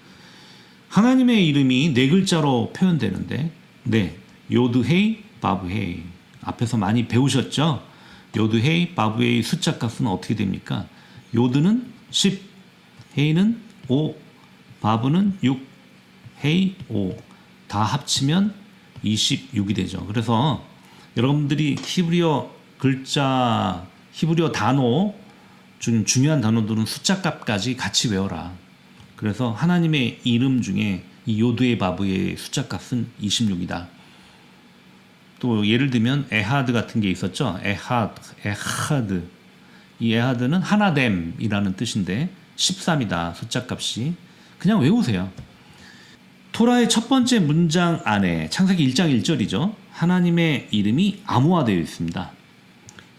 하나님의 이름이 네 글자로 표현되는데 네, 요드헤이 바브헤이 앞에서 많이 배우셨죠? 요드헤이 바브헤이 숫자 값은 어떻게 됩니까? 요드는 10, 헤이는 5, 바브는 6, 헤이 5 다 합치면 26이 되죠. 그래서 여러분들이 히브리어 글자, 히브리어 단어 중 중요한 단어들은 숫자 값까지 같이 외워라. 그래서 하나님의 이름 중에 이 요드의 바브의 숫자 값은 26이다. 또 예를 들면 에하드 같은 게 있었죠. 에하드. 이 에하드는 하나됨이라는 뜻인데 13이다. 숫자 값이. 그냥 외우세요. 토라의 첫 번째 문장 안에 창세기 1장 1절이죠. 하나님의 이름이 암호화되어 있습니다.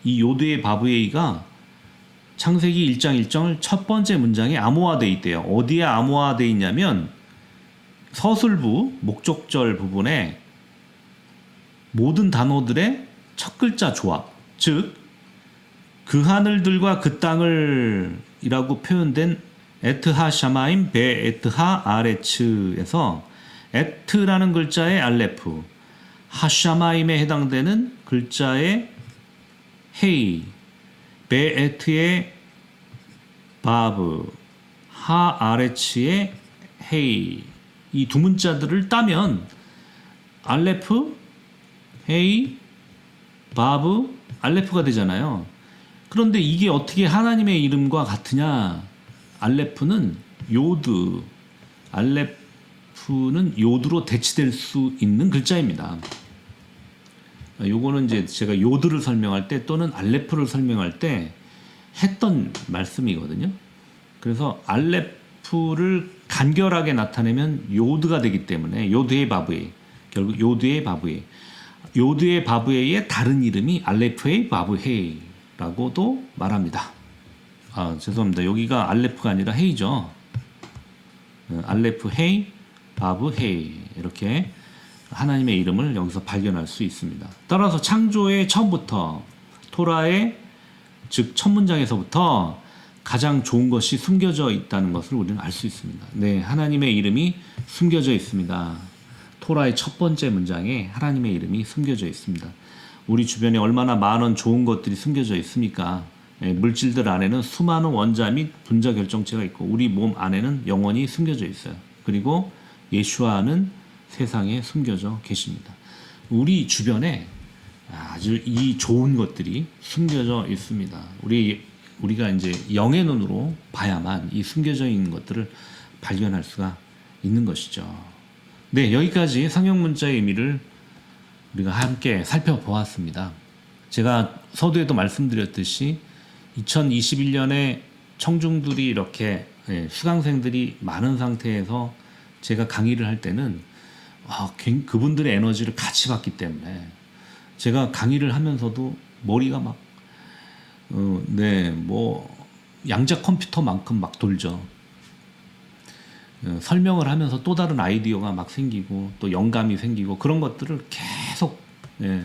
이 요드의 바브에이가 창세기 1장 1절 첫 번째 문장에 암호화되어 있대요. 어디에 암호화되어 있냐면 서술부 목적절 부분에 모든 단어들의 첫 글자 조합, 즉 그 하늘들과 그 땅을 이라고 표현된 에트하 샤마임 베 에트하 아레츠에서 에트라는 글자의 알레프, 하샤마임에 해당되는 글자의 헤이, 베에트의 바브, 하아레츠의 헤이 이 두 문자들을 따면 알레프, 헤이, 바브, 알레프가 되잖아요. 그런데 이게 어떻게 하나님의 이름과 같으냐? 알레프는 요드, 알레프는 요드로 대치될 수 있는 글자입니다. 요거는 이제 제가 요드를 설명할 때 또는 알레프를 설명할 때 했던 말씀이거든요. 그래서 알레프를 간결하게 나타내면 요드가 되기 때문에 요드의 바브에 결국 요드의 바브에 요드의 바브에의 다른 이름이 알레프의 바브헤이라고도 말합니다. 아 죄송합니다. 여기가 알레프가 아니라 헤이죠. 알레프 헤이 바브헤이 이렇게 하나님의 이름을 여기서 발견할 수 있습니다. 따라서 창조의 처음부터 토라의 즉 첫 문장에서부터 가장 좋은 것이 숨겨져 있다는 것을 우리는 알 수 있습니다. 네, 하나님의 이름이 숨겨져 있습니다. 토라의 첫 번째 문장에 하나님의 이름이 숨겨져 있습니다. 우리 주변에 얼마나 많은 좋은 것들이 숨겨져 있습니까? 네, 물질들 안에는 수많은 원자 및 분자 결정체가 있고 우리 몸 안에는 영혼이 숨겨져 있어요. 그리고 예수와는 세상에 숨겨져 계십니다. 우리 주변에 아주 이 좋은 것들이 숨겨져 있습니다. 우리가 이제 영의 눈으로 봐야만 이 숨겨져 있는 것들을 발견할 수가 있는 것이죠. 네, 여기까지 상형문자의 의미를 우리가 함께 살펴보았습니다. 제가 서두에도 말씀드렸듯이 2021년에 청중들이 이렇게 수강생들이 많은 상태에서 제가 강의를 할 때는 그분들의 에너지를 같이 받기 때문에 제가 강의를 하면서도 머리가 막 양자 컴퓨터만큼 막 돌죠. 설명을 하면서 또 다른 아이디어가 막 생기고 또 영감이 생기고 그런 것들을 계속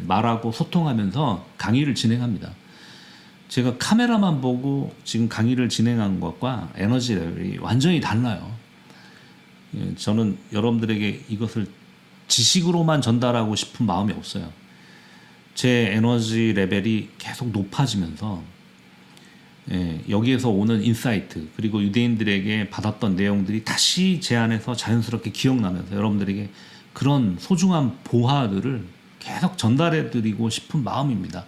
말하고 소통하면서 강의를 진행합니다. 제가 카메라만 보고 지금 강의를 진행한 것과 에너지 레벨이 완전히 달라요. 저는 여러분들에게 이것을 지식으로만 전달하고 싶은 마음이 없어요. 제 에너지 레벨이 계속 높아지면서 여기에서 오는 인사이트 그리고 유대인들에게 받았던 내용들이 다시 제 안에서 자연스럽게 기억나면서 여러분들에게 그런 소중한 보화들을 계속 전달해드리고 싶은 마음입니다.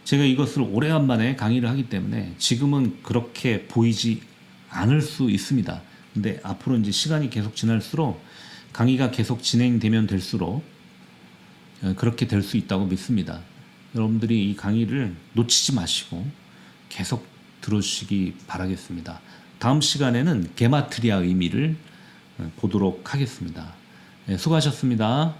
제가 이것을 오래간만에 강의를 하기 때문에 지금은 그렇게 보이지 않을 수 있습니다. 근데 앞으로 이제 시간이 계속 지날수록 강의가 계속 진행되면 될수록 그렇게 될 수 있다고 믿습니다. 여러분들이 이 강의를 놓치지 마시고 계속 들어주시기 바라겠습니다. 다음 시간에는 게마트리아 의미를 보도록 하겠습니다. 네, 수고하셨습니다.